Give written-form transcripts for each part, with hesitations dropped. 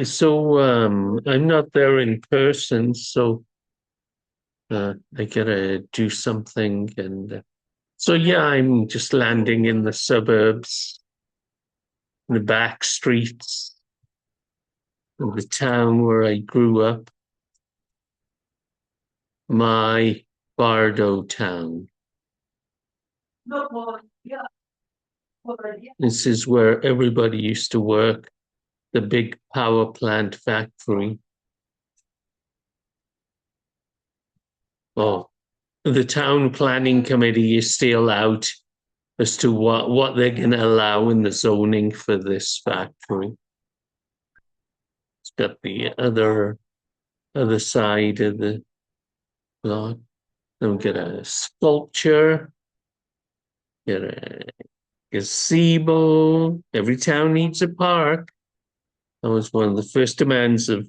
So I'm not there in person, so I gotta do something, and so yeah, I'm just landing in the suburbs, in the back streets of the town where I grew up, my Bardotown. This is where everybody used to work, the big power plant factory. Oh, the town planning committee is still out as to what they're going to allow in the zoning for this factory. It's got the other side of the block. Then we get a sculpture, get a gazebo. Every town needs a park. That was one of the first demands of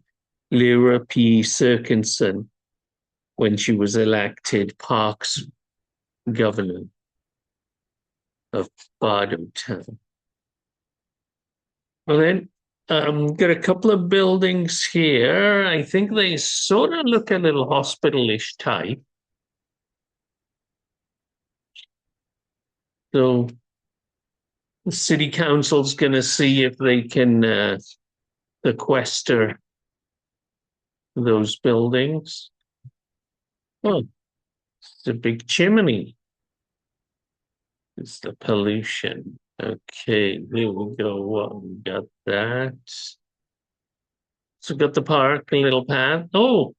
Lyra P. Serkinson when she was elected Parks governor of Bardotown. Well, then got a couple of buildings here. I think they sort of look a little hospital-ish type. So the city council's going to see if they can sequester those buildings. Oh, it's a big chimney. It's the pollution. Okay, there we go. Well, we got that. So we got the park, a little path. Oh,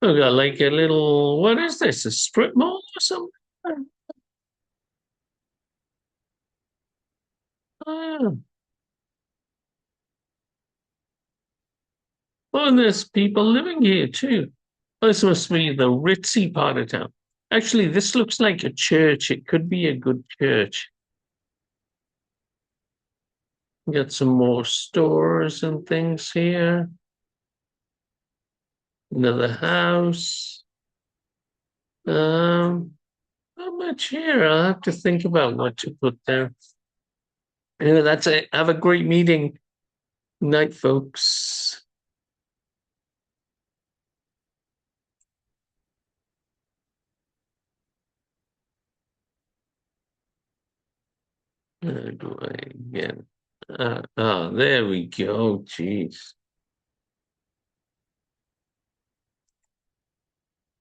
we got like a little, what is this? A strip mall or something? Oh, oh, and there's people living here too. Oh, this must be the ritzy part of town. Actually, this looks like a church. It could be a good church. Got some more stores and things here. Another house. Um, Not much here. I'll have to think about what to put there. Anyway, that's it. Have a great meeting. Night, folks. How do I get? There we go. Jeez.